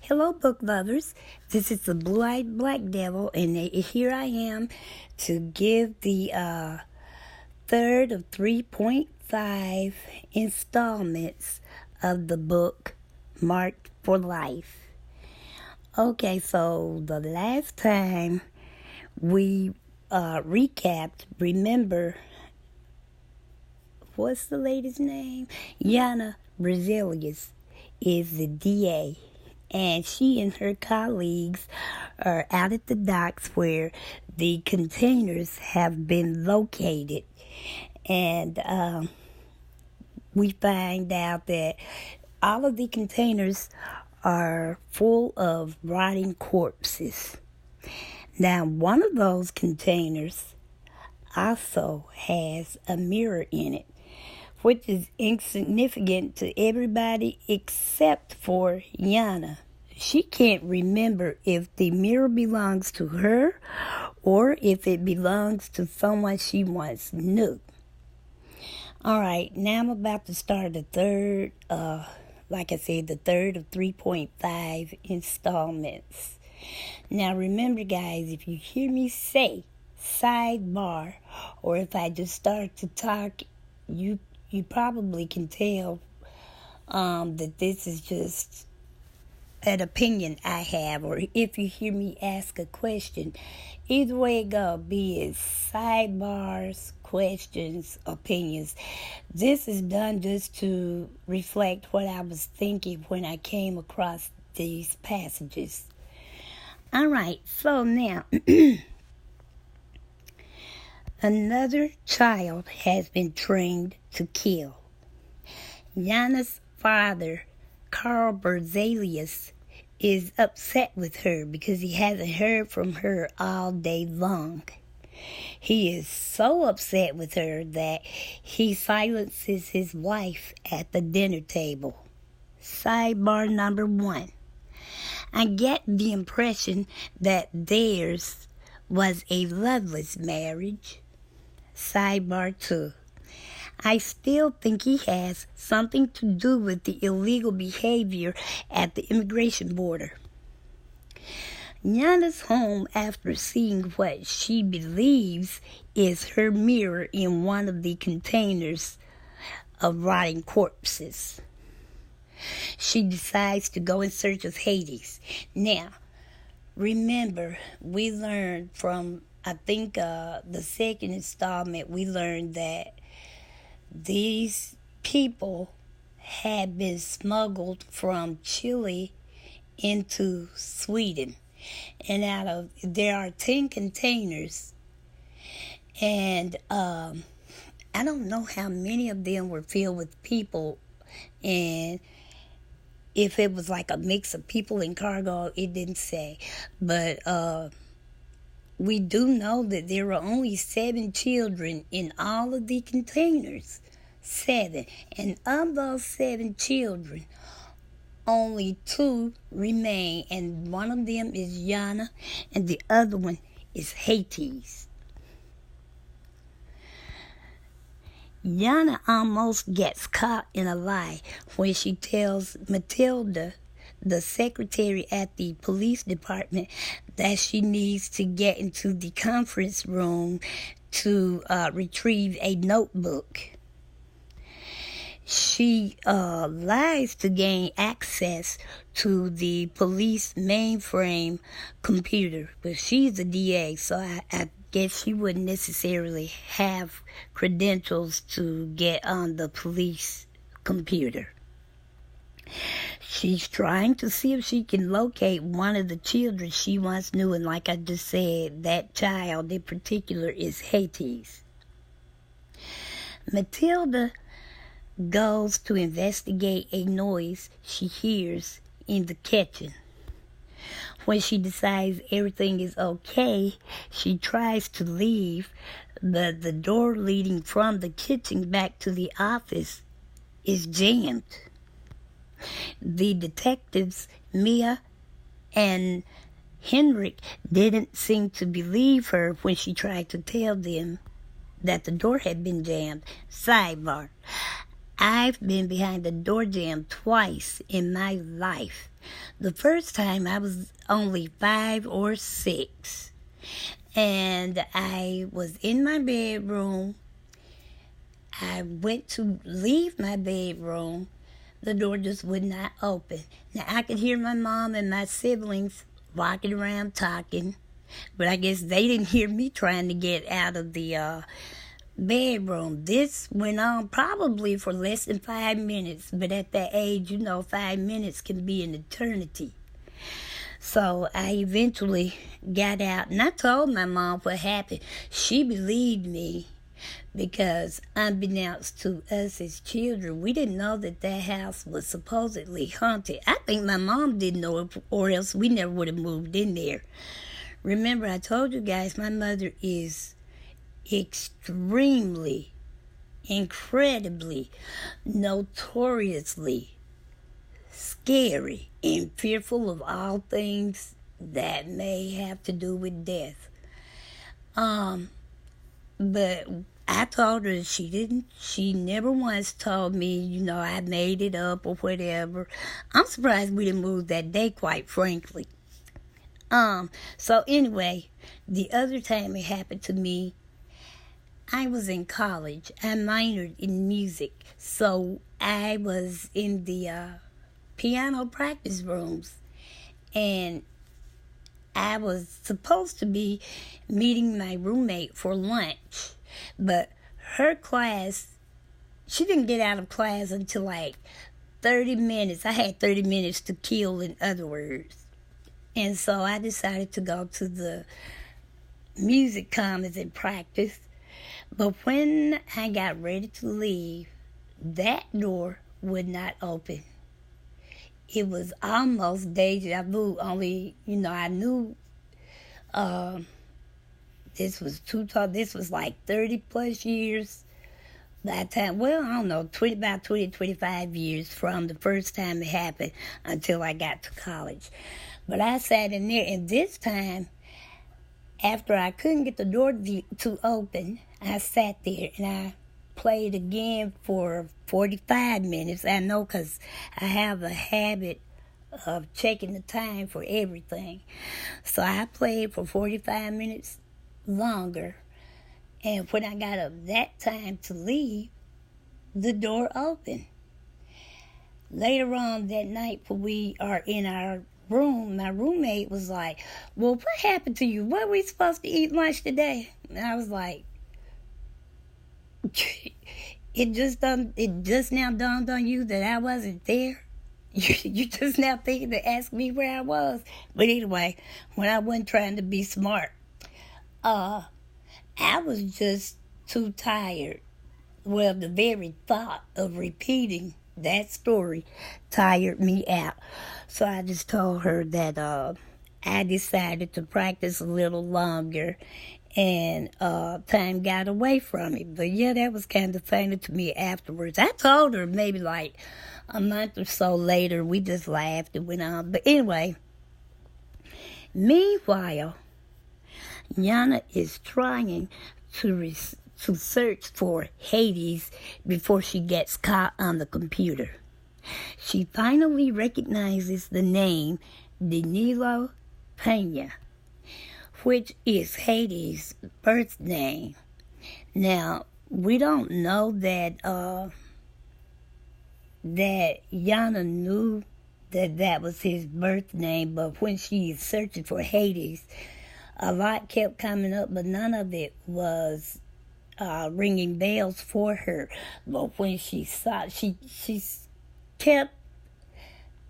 Hello, book lovers. This is the Blue-Eyed Black Devil, and here I am to give the third of 3.5 installments of the book Marked for Life. Okay, so the last time we recapped, remember, what's the lady's name? Yana Brazilius is the DA. And she and her colleagues are out at the docks where the containers have been located. And we find out that all of the containers are full of rotting corpses. Now, one of those containers also has a mirror in it, which is insignificant to everybody except for Yana. She can't remember if the mirror belongs to her or if it belongs to someone she once knew. All right, now I'm about to start the third, like I said, the third of 3.5 installments. Now remember, guys, if you hear me say sidebar, or if I just start to talk, you probably can tell that this is just an opinion I have, or if you hear me ask a question, either way it go, be it sidebars, questions, opinions. This is done just to reflect what I was thinking when I came across these passages. All right, so now another child has been trained to kill. Yana's father, Carl Berzelius, is upset with her because he hasn't heard from her all day long. He is so upset with her that he silences his wife at the dinner table. Sidebar number 1. I get the impression that theirs was a loveless marriage. Sidebar 2. I still think he has something to do with the illegal behavior at the immigration border. Yana's home after seeing what she believes is her mirror in one of the containers of rotting corpses. She decides to go in search of Hades. Now, remember, we learned from, I think, the second installment, we learned that these people had been smuggled from Chile into Sweden. And there are 10 containers. And I don't know how many of them were filled with people. And if it was like a mix of people and cargo, it didn't say. But we do know that there were only 7 children in all of the containers. 7. And of those 7 children, only 2 remain. And one of them is Yana, and the other one is Hades. Yana almost gets caught in a lie when she tells Matilda, the secretary at the police department, that she needs to get into the conference room to retrieve a notebook. She lies to gain access to the police mainframe computer, but she's a DA, so I guess she wouldn't necessarily have credentials to get on the police computer. She's trying to see if she can locate one of the children she once knew, and like I just said, that child in particular is Hades. Matilda goes to investigate a noise she hears in the kitchen. When she decides everything is okay, she tries to leave, but the door leading from the kitchen back to the office is jammed. The detectives, Mia and Henrik, didn't seem to believe her when she tried to tell them that the door had been jammed. Sidebar. I've been behind the door jamb twice in my life. The first time I was only 5 or 6. And I was in my bedroom. I went to leave my bedroom. The door just would not open. Now, I could hear my mom and my siblings walking around talking, but I guess they didn't hear me trying to get out of the bedroom. This went on probably for less than 5 minutes, but at that age, 5 minutes can be an eternity. So I eventually got out, and I told my mom what happened. She believed me because, unbeknownst to us as children, we didn't know that house was supposedly haunted. I think my mom didn't know it, or else we never would have moved in there. Remember, I told you guys my mother is extremely, incredibly, notoriously scary and fearful of all things that may have to do with death. But I told her she never once told me, I made it up or whatever. I'm surprised we didn't move that day, quite frankly. So anyway, the other time it happened to me, I was in college. I minored in music. So I was in the piano practice rooms, and I was supposed to be meeting my roommate for lunch, but her class, she didn't get out of class until like 30 minutes. I had 30 minutes to kill, in other words. And so I decided to go to the music commons and practice. But when I got ready to leave, that door would not open. It was almost deja vu, only, I knew this was like 30 plus years by the time, I don't know, about 20, 25 years from the first time it happened until I got to college. But I sat in there, and this time, after I couldn't get the door to open, I sat there and I played again for 45 minutes. I know, because I have a habit of checking the time for everything. So I played for 45 minutes longer. And when I got up that time to leave, the door opened. Later on that night, when we are in our room, my roommate was like, well, what happened to you? What were we supposed to eat lunch today? And I was like, it just now dawned on you that I wasn't there. You just now thinking to ask me where I was. But anyway, when I wasn't trying to be smart, I was just too tired. Well, the very thought of repeating that story tired me out. So I just told her that I decided to practice a little longer, and time got away from me. But yeah, that was kind of funny to me afterwards. I told her maybe like a month or so later. We just laughed and went on. But anyway, meanwhile, Yana is trying to search for Hades before she gets caught on the computer. She finally recognizes the name Danilo Pena, which is Hades' birth name. Now, we don't know that that Yana knew that was his birth name, but when she is searching for Hades, a lot kept coming up, but none of it was ringing bells for her. But when she saw, she kept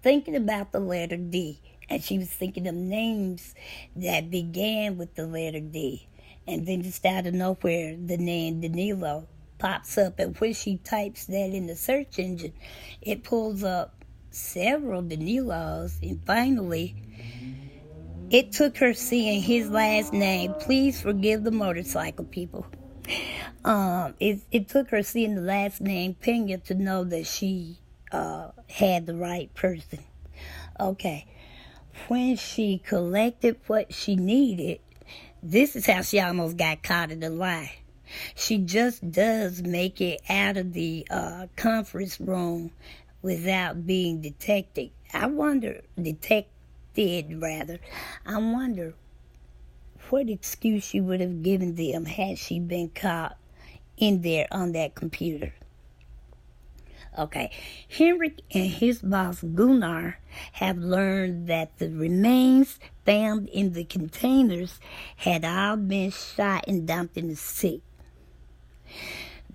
thinking about the letter D, and she was thinking of names that began with the letter D. And then just out of nowhere, the name Danilo pops up, and when she types that in the search engine, it pulls up several Danilos, and finally, it took her seeing his last name. Please forgive the motorcycle people. It took her seeing the last name Pena to know that she had the right person. Okay. When she collected what she needed, this is how she almost got caught in the lie. She just does make it out of the conference room without being detected. I wonder, detected rather, I wonder what excuse she would have given them had she been caught in there on that computer. Okay, Henrik and his boss Gunnar have learned that the remains found in the containers had all been shot and dumped in the sea.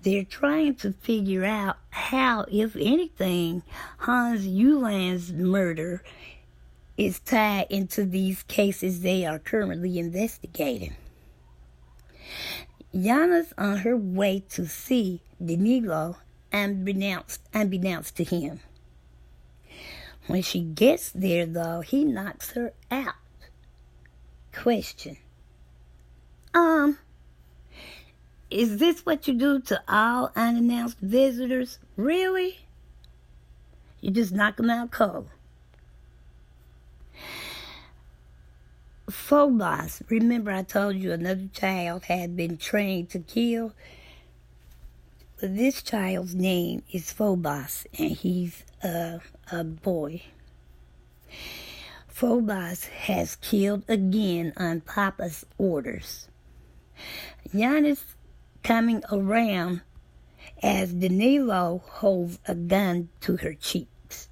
They're trying to figure out how, if anything, Hans Uland's murder is tied into these cases they are currently investigating. Jana's on her way to see Danilo, unbeknownst to him. When she gets there, though, he knocks her out. Question. Is this what you do to all unannounced visitors? Really? You just knock them out cold. Phobos. Remember I told you another child had been trained to kill? This child's name is Phobos, and he's a boy. Phobos has killed again on Papa's orders. Jana's coming around as Danilo holds a gun to her cheeks.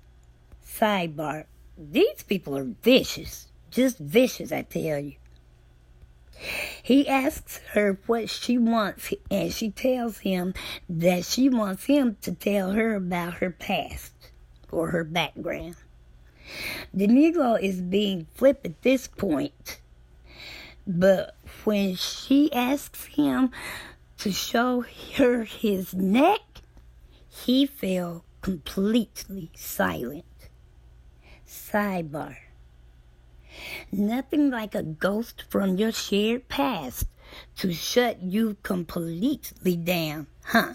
Sidebar. These people are vicious. Just vicious, I tell you. He asks her what she wants, and she tells him that she wants him to tell her about her past or her background. Danilo is being flip at this point, but when she asks him to show her his neck, he fell completely silent. Sidebar. Nothing like a ghost from your shared past to shut you completely down, huh?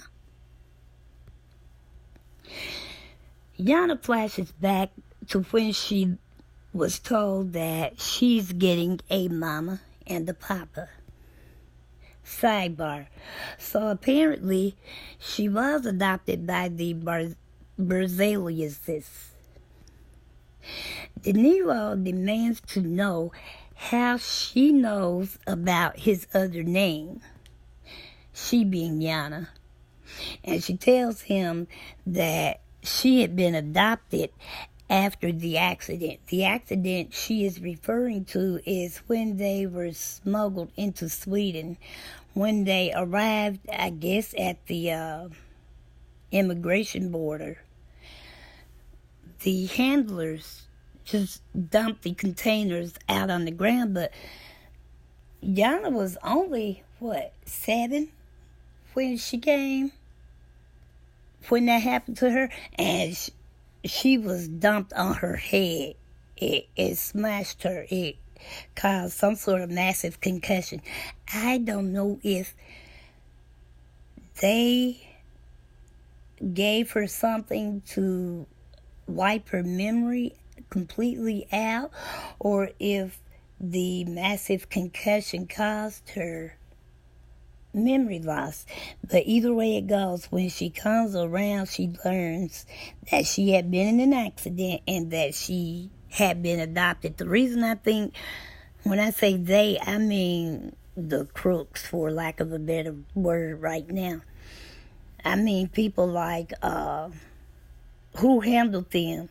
Jana flashes back to when she was told that she's getting a mama and a papa. Sidebar. So apparently she was adopted by the Berzeliuses. Danilo demands to know how she knows about his other name, she being Jana, and she tells him that she had been adopted after the accident. The accident she is referring to is when they were smuggled into Sweden. When they arrived, I guess, at the immigration border, the handlers just dumped the containers out on the ground, but Jana was only, 7 when she came, when that happened to her, and she was dumped on her head. It smashed her. It caused some sort of massive concussion. I don't know if they gave her something to wipe her memory completely out, or if the massive concussion caused her memory loss. But either way it goes, when she comes around, she learns that she had been in an accident and that she had been adopted. The reason I think, when I say they, I mean the crooks, for lack of a better word right now. I mean people like who handled them.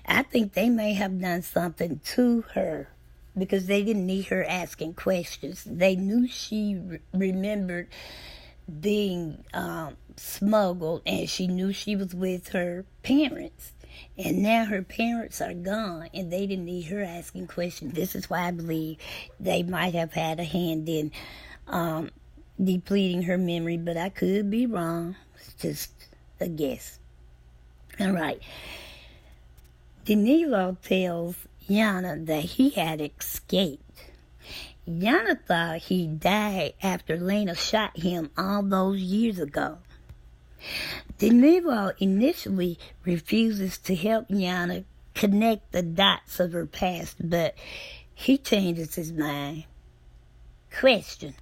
I think they may have done something to her because they didn't need her asking questions. They knew she remembered being smuggled, and she knew she was with her parents. And now her parents are gone, and they didn't need her asking questions. This is why I believe they might have had a hand in depleting her memory, but I could be wrong. It's just a guess. All right. Danilo tells Jana that he had escaped. Jana thought he died after Lena shot him all those years ago. Danilo initially refuses to help Jana connect the dots of her past, but he changes his mind. Question.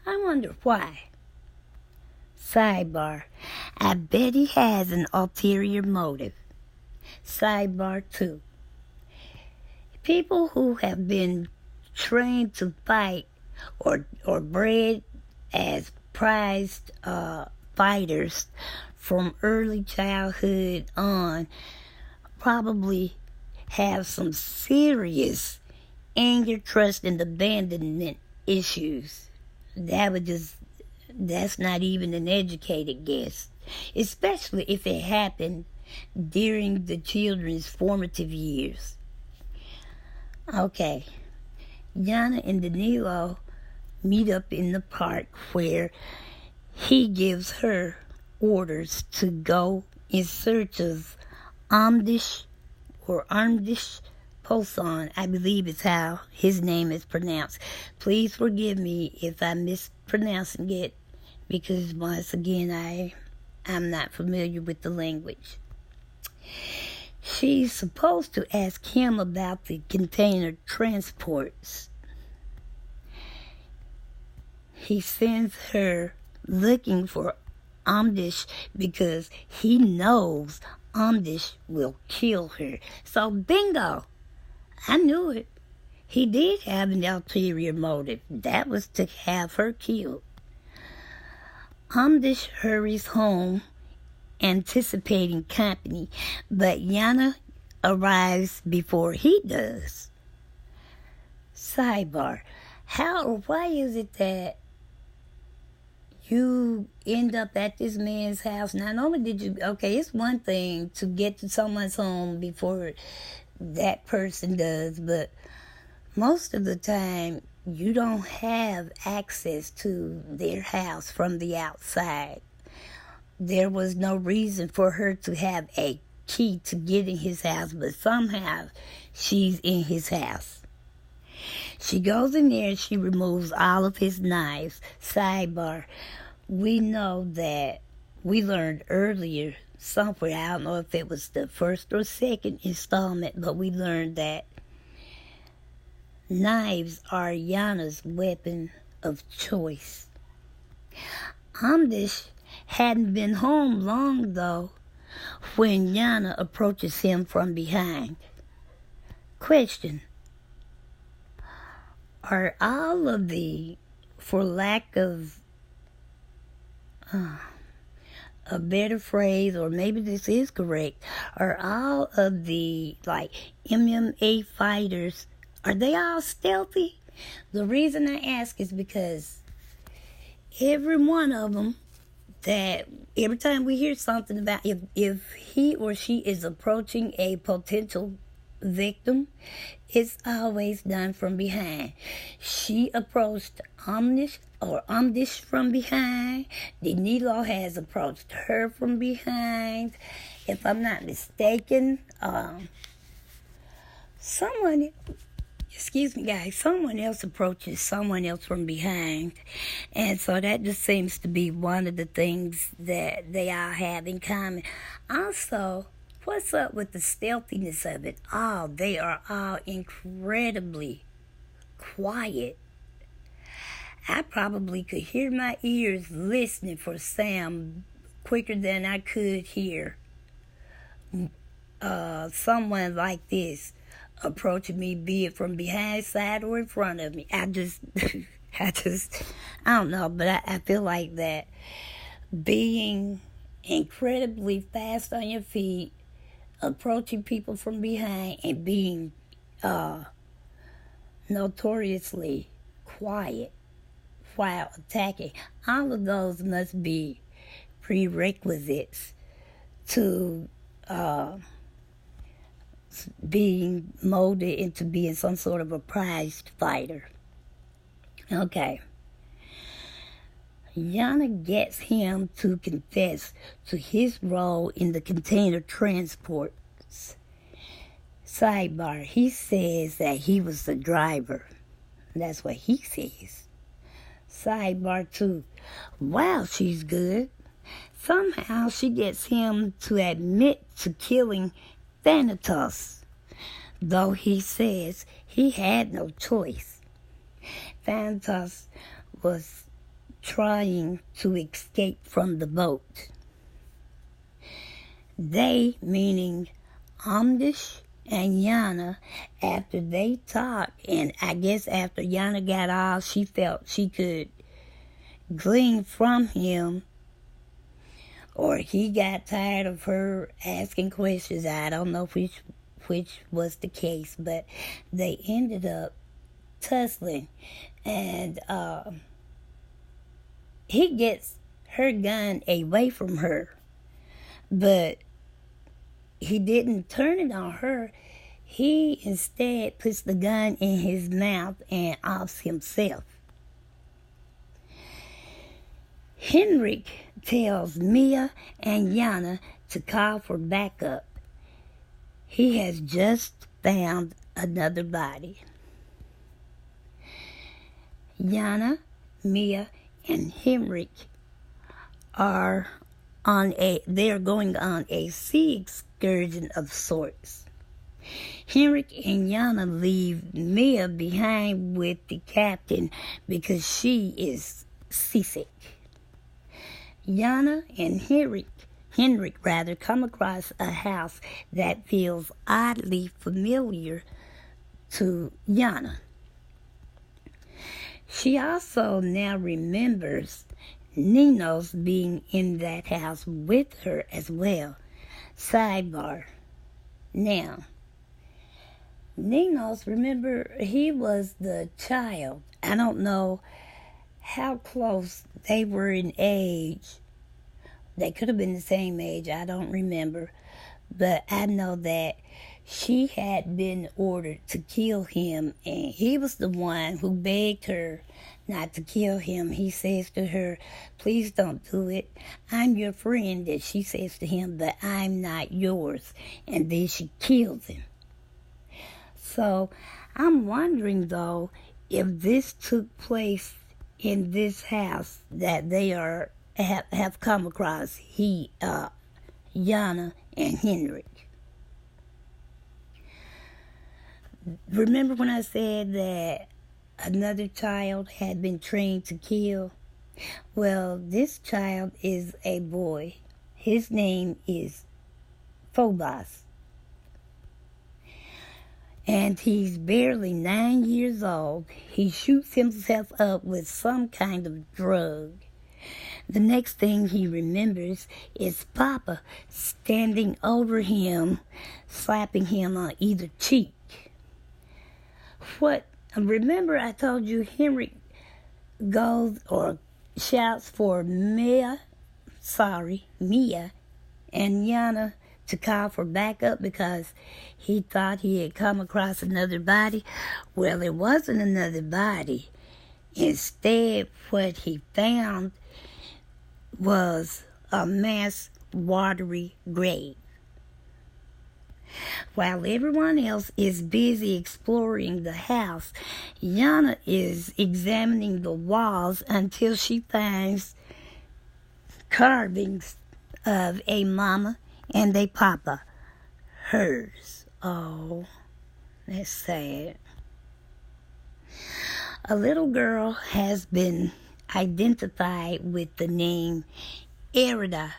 I wonder why. Sidebar. I bet he has an ulterior motive. Sidebar 2. People who have been trained to fight or bred as prized fighters from early childhood on probably have some serious anger, trust, and abandonment issues. That's not even an educated guess, especially if it happened during the children's formative years. Okay, Yana and Danilo meet up in the park where he gives her orders to go in search of Amdish Poson, I believe is how his name is pronounced. Please forgive me if I'm mispronouncing it, because once again I'm not familiar with the language. She's supposed to ask him about the container transports. He sends her looking for Amdish because he knows Amdish will kill her. So bingo! I knew it. He did have an ulterior motive. That was to have her killed. Amdish hurries home, anticipating company, but Yana arrives before he does. Sidebar: how or why is it that you end up at this man's house? Not only did you, okay, it's one thing to get to someone's home before that person does, but most of the time you don't have access to their house from the outside. There was no reason for her to have a key to get in his house, but somehow she's in his house. She goes in there and she removes all of his knives. Sidebar: we know that we learned earlier somewhere, I don't know if it was the first or second installment, but we learned that knives are Yana's weapon of choice. Amdish hadn't been home long, though, when Yana approaches him from behind. Question: are all of the, for lack of a better phrase, or maybe this is correct, are all of the, like, MMA fighters, are they all stealthy? The reason I ask is because every one of them, that every time we hear something about if he or she is approaching a potential victim, it's always done from behind. She approached Amdish from behind. Danilo has approached her from behind. If I'm not mistaken, someone else approaches someone else from behind. And so that just seems to be one of the things that they all have in common. Also, what's up with the stealthiness of it all? They are all incredibly quiet. I probably could hear my ears listening for Sam quicker than I could hear someone like this approaching me, be it from behind, side, or in front of me. I don't know, but I feel like that being incredibly fast on your feet, approaching people from behind, and being notoriously quiet while attacking, all of those must be prerequisites to being molded into being some sort of a prized fighter. Okay. Yana gets him to confess to his role in the container transports. Sidebar: he says that he was the driver. That's what he says. Sidebar 2: wow, she's good. Somehow she gets him to admit to killing Thanatos, though he says he had no choice. Thanatos was trying to escape from the boat. They, meaning Amdish and Yana, after they talked, and I guess after Yana got off, she felt she could glean from him, or he got tired of her asking questions. I don't know which was the case, but they ended up tussling, and he gets her gun away from her, but he didn't turn it on her. He instead puts the gun in his mouth and offs himself. Henrik tells Mia and Yana to call for backup. He has just found another body. Yana, Mia, and Henrik are they're going on a sea excursion of sorts. Henrik and Yana leave Mia behind with the captain because she is seasick. Yana and Henrik come across a house that feels oddly familiar to Yana. She also now remembers Nino's being in that house with her as well. Sidebar. Now, Nino's, remember, he was the child. I don't know how close they were in age. They could have been the same age, I don't remember. But I know that she had been ordered to kill him, and he was the one who begged her not to kill him. He says to her, please don't do it. I'm your friend, and she says to him, but I'm not yours. And then she kills him. So I'm wondering, though, if this took place in this house that they have come across, Yana and Henrik. Remember when I said that another child had been trained to kill? Well, this child is a boy. His name is Phobos. And he's barely 9 years old. He shoots himself up with some kind of drug. The next thing he remembers is Papa standing over him, slapping him on either cheek. Remember I told you Henrik goes or shouts for Mia and Yana to call for backup because he thought he had come across another body. Well, it wasn't another body. Instead, what he found was a mass watery grave. While everyone else is busy exploring the house, Yana is examining the walls until she finds carvings of a mama and a papa. Hers. Oh, that's sad. A little girl has been identified with the name Erida.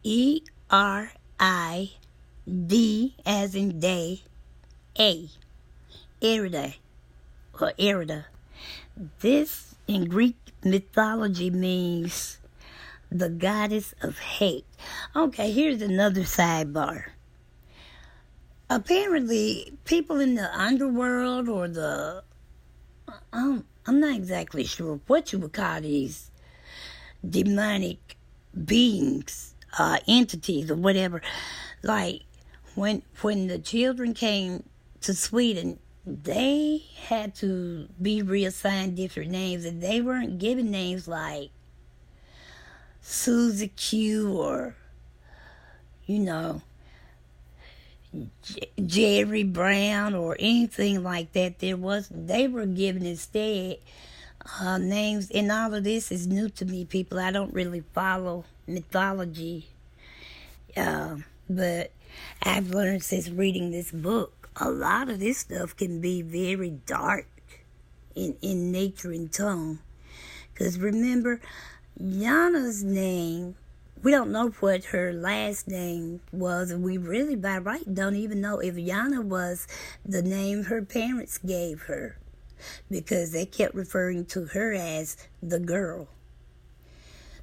E-R-I-D as in day, A. Erida or Erida. This in Greek mythology means the goddess of hate. Okay, here's another sidebar. Apparently, people in the underworld or I'm not exactly sure what you would call these demonic beings, entities or whatever. Like, when the children came to Sweden, they had to be reassigned different names, and they weren't given names like Susie Q or, Jerry Brown or anything like that. They were given instead names, and all of this is new to me, people. I don't really follow mythology, but I've learned since reading this book, a lot of this stuff can be very dark in nature and tone. Because remember, Yana's name, we don't know what her last name was, and we really by right don't even know if Yana was the name her parents gave her, because they kept referring to her as the girl.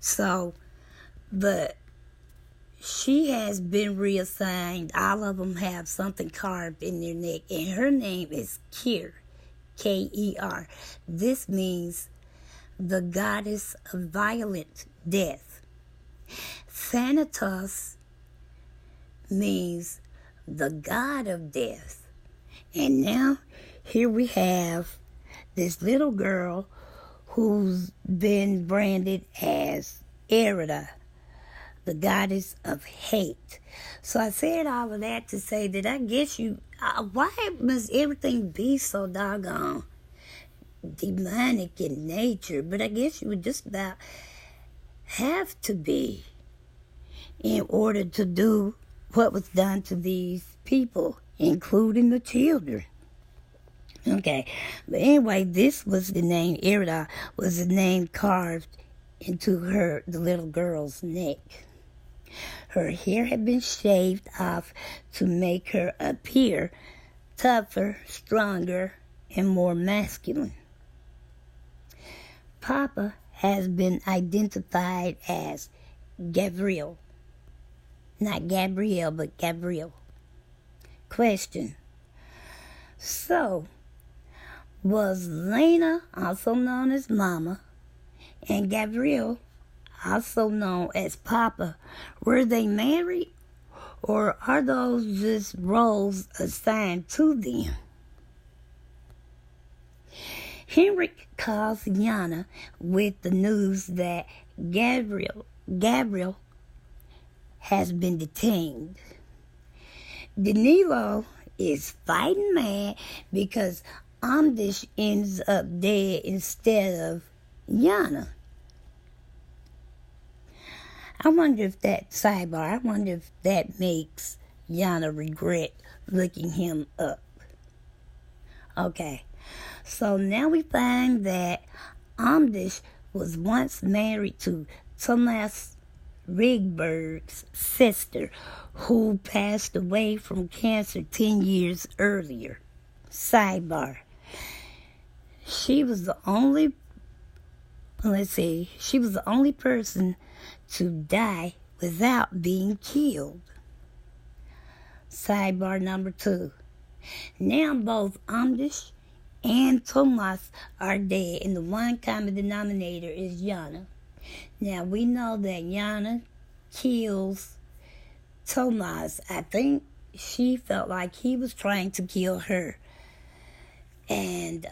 So, but she has been reassigned. All of them have something carved in their neck, and her name is Ker, K-E-R. This means the goddess of violent death. Thanatos means the god of death. And now here we have this little girl who's been branded as Erida, the goddess of hate. So I said all of that to say that I guess why must everything be so doggone demonic in nature? But I guess you would just about have to be in order to do what was done to these people, including the children. Okay, but anyway, this was the name, Erida was the name carved into the little girl's neck. Her hair had been shaved off to make her appear tougher, stronger, and more masculine. Papa has been identified as Gabriel. Not Gabrielle, but Gabriel. Question. So, was Lena, also known as Mama, and Gabriel, also known as Papa, were they married, or are those just roles assigned to them? Henrik calls Yana with the news that Gabriel has been detained. Danilo is fighting mad because Amdish ends up dead instead of Yana. I wonder if that makes Yana regret looking him up. Okay, so now we find that Amdish was once married to Thomas Rigberg's sister, who passed away from cancer 10 years earlier. Sidebar. She was the only person to die without being killed. Sidebar number 2. Now both Amdish and Thomas are dead, and the one common denominator is Yana. Now we know that Yana kills Thomas. I think she felt like he was trying to kill her. And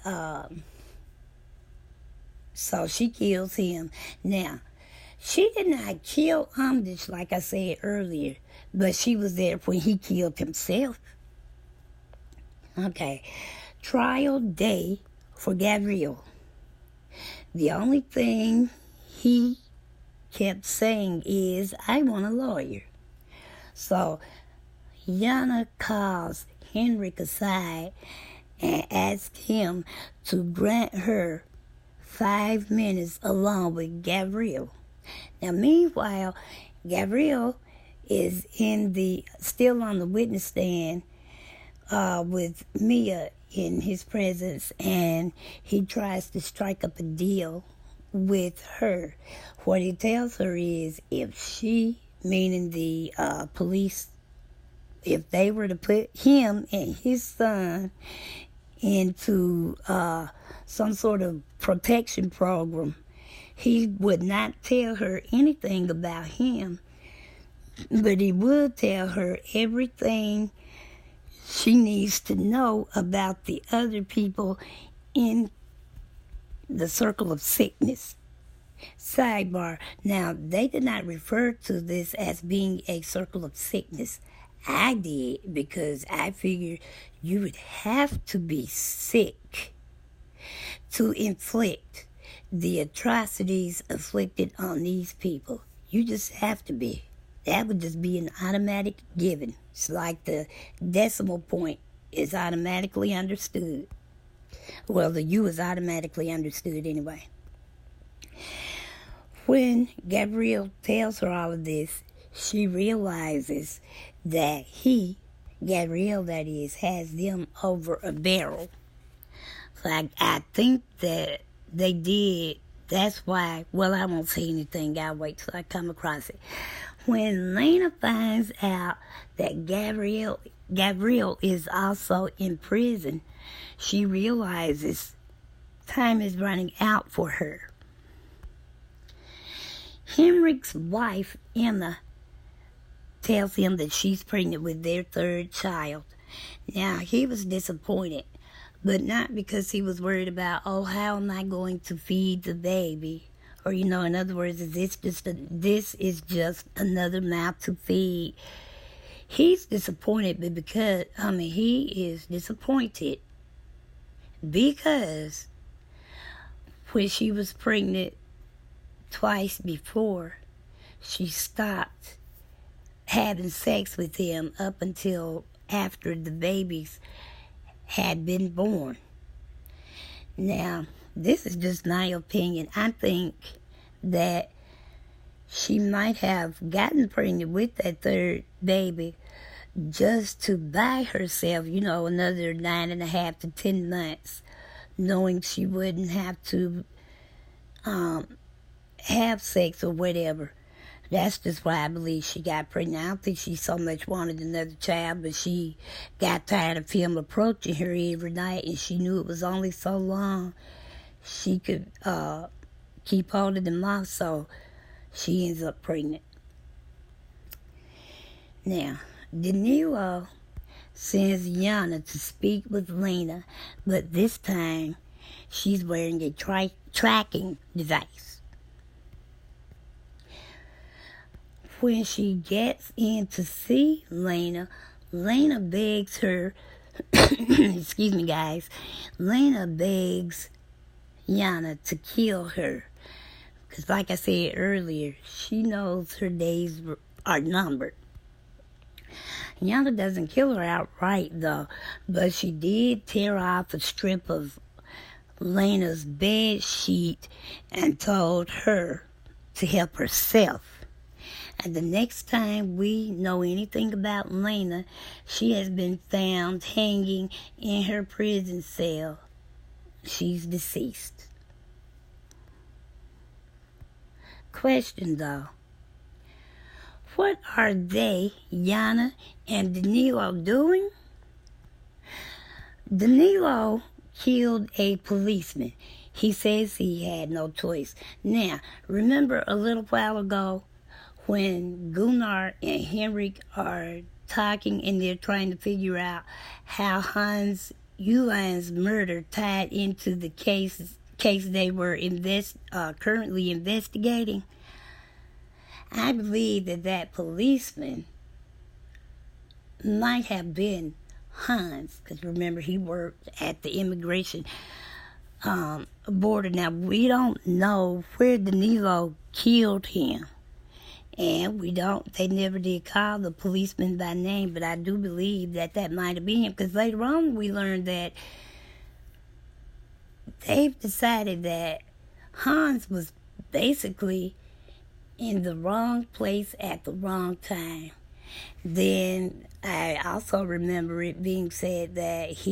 so she kills him. Now, she did not kill Amdish like I said earlier, but she was there when he killed himself. Okay, trial day for Gabriel. The only thing he kept saying is, I want a lawyer. So Yana calls Henrik aside and asks him to grant her 5 minutes along with Gabriel. Now, meanwhile, Gabriel is still on the witness stand with Mia in his presence, and he tries to strike up a deal with her. What he tells her is, if she, meaning the police, if they were to put him and his son into some sort of protection program, he would not tell her anything about him, but he would tell her everything she needs to know about the other people in the circle of sickness. Sidebar. Now, they did not refer to this as being a circle of sickness. I did, because I figured you would have to be sick to inflict the atrocities inflicted on these people. You just have to be. That would just be an automatic given. It's like the decimal point is automatically understood. Well, the U is automatically understood anyway. When Gabrielle tells her all of this, she realizes that Gabrielle that is, has them over a barrel. So I think that they did. That's why, well, I won't say anything. I'll wait till I come across it. When Lena finds out that Gabrielle is also in prison, she realizes time is running out for her. Henrik's wife, Emma, tells him that she's pregnant with their third child. Now, he was disappointed, but not because he was worried about, oh, how am I going to feed the baby? Or, in other words, this is just another mouth to feed. He's disappointed, but he is disappointed because when she was pregnant twice before, she stopped having sex with him up until after the babies had been born. Now, this is just my opinion. I think that she might have gotten pregnant with that third baby just to buy herself, another 9.5 to 10 months, knowing she wouldn't have to have sex or whatever. That's just why I believe she got pregnant. I don't think she so much wanted another child, but she got tired of him approaching her every night, and she knew it was only so long she could keep holding him off, so she ends up pregnant. Now, Danilo sends Yana to speak with Lena, but this time she's wearing a tracking device. When she gets in to see Lena begs her, excuse me guys, Lena begs Yana to kill her. Because like I said earlier, she knows her days are numbered. Yana doesn't kill her outright though, but she did tear off a strip of Lena's bed sheet and told her to help herself. And the next time we know anything about Lena, she has been found hanging in her prison cell. She's deceased. Question though, what are they, Yana and Danilo, doing? Danilo killed a policeman. He says he had no choice. Now, remember a little while ago when Gunnar and Henrik are talking and they're trying to figure out how Hans Uland's murder tied into the case they were currently investigating? I believe that policeman might have been Hans, because remember he worked at the immigration border. Now, we don't know where Danilo killed him. And they never did call the policeman by name, but I do believe that might have been him, because later on we learned that they've decided that Hans was basically in the wrong place at the wrong time. Then I also remember it being said that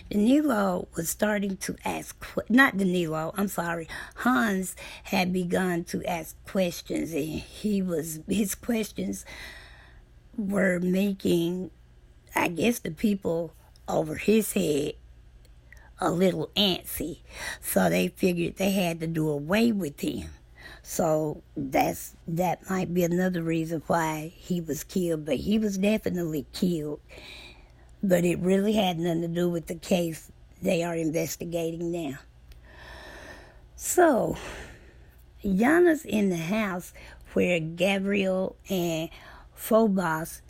Danilo was starting to ask, Hans had begun to ask questions, and his questions were making, I guess, the people over his head a little antsy. So they figured they had to do away with him. So that might be another reason why he was killed, but he was definitely killed. But it really had nothing to do with the case they are investigating now. So, Yana's in the house where Gabrielle and Phobos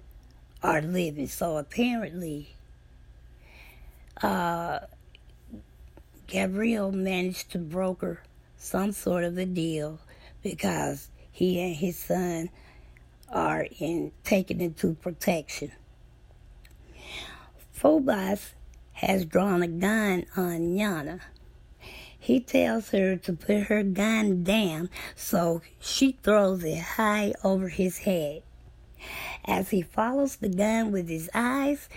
are living. So apparently, Gabrielle managed to broker some sort of a deal because he and his son are taken into protection. Phobos has drawn a gun on Yana. He tells her to put her gun down, so she throws it high over his head. As he follows the gun with his eyes,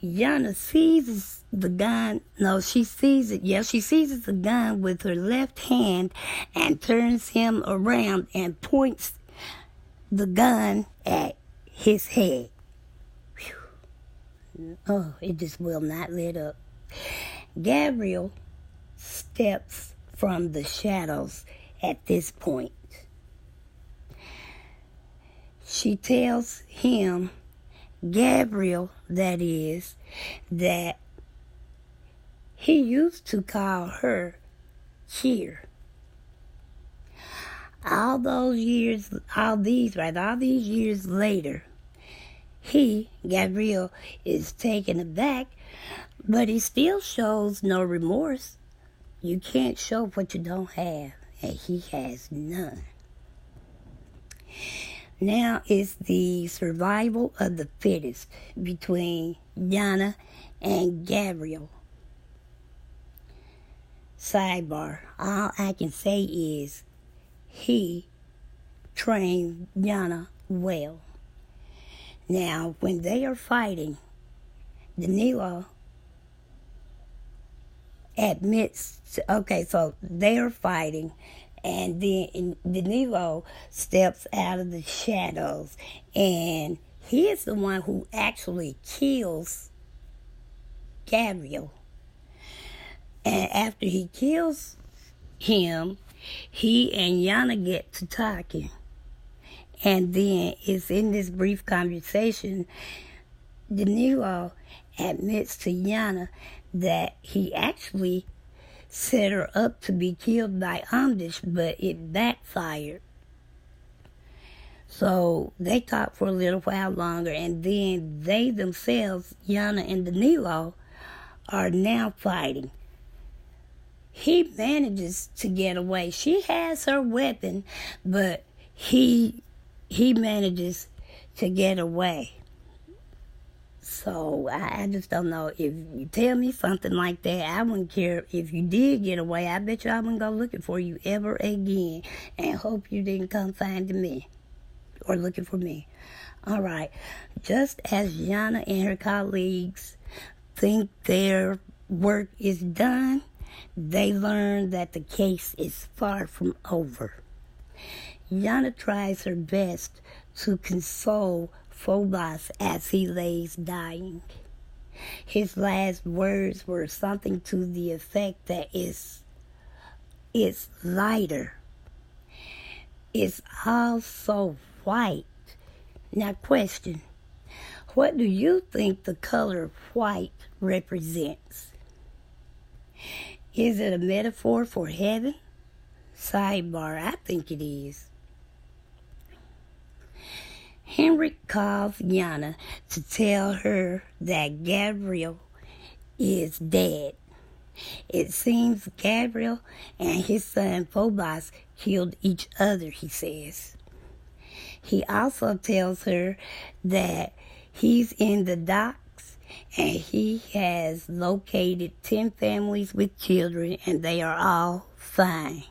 Yana seizes the gun. No, she sees it. Yeah, she seizes the gun with her left hand and turns him around and points the gun at his head. Whew. Oh, it just will not let up. Gabriel steps from the shadows at this point. She tells him, Gabriel, that is, that he used to call her Cheer. All these years later, Gabriel, is taken aback, but he still shows no remorse. You can't show what you don't have, and he has none. Now it's the survival of the fittest between Yana and Gabriel. Sidebar, all I can say is he trained Yana well. Now, when they are fighting, Danilo admits so they are fighting, and then Danilo steps out of the shadows, and he is the one who actually kills Gabriel. And after he kills him, he and Yana get to talking. And then it's in this brief conversation, Danilo admits to Yana that he actually set her up to be killed by ambush, but it backfired. So they talk for a little while longer, and then they themselves, Yana and Danilo, are now fighting. He manages to get away. She has her weapon, but he manages to get away. So I just don't know. If you tell me something like that, I wouldn't care if you did get away. I bet you I wouldn't go looking for you ever again, and hope you didn't come finding me or looking for me. All right. Just as Yana and her colleagues think their work is done, they learn that the case is far from over. Yana tries her best to console Phobos as he lays dying. His last words were something to the effect that it's lighter. It's all so white. Now question, what do you think the color white represents? Is it a metaphor for heaven? Sidebar, I think it is. Henrik calls Yana to tell her that Gabriel is dead. It seems Gabriel and his son Phobos killed each other, he says. He also tells her that he's in the docks and he has located 10 families with children and they are all fine.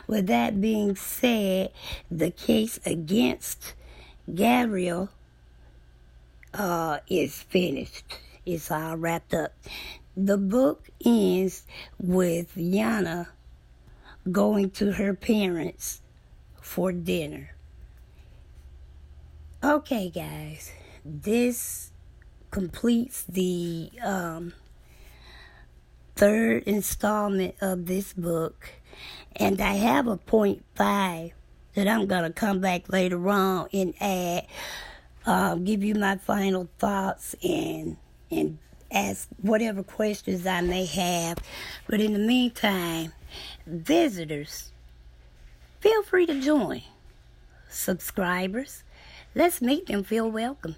With that being said, the case against Gabriel is finished. It's all wrapped up. The book ends with Yana going to her parents for dinner. Okay, guys, this completes the third installment of this book, and I have a 0.5 that I'm going to come back later on and add, give you my final thoughts and ask whatever questions I may have. But in the meantime, visitors, feel free to join. Subscribers, let's make them feel welcome.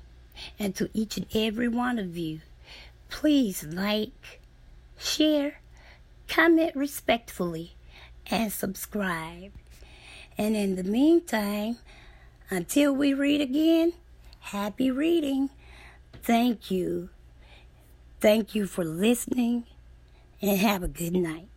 And to each and every one of you, please like, share, comment respectfully, and subscribe. And in the meantime, until we read again, happy reading. Thank you. Thank you for listening, and have a good night.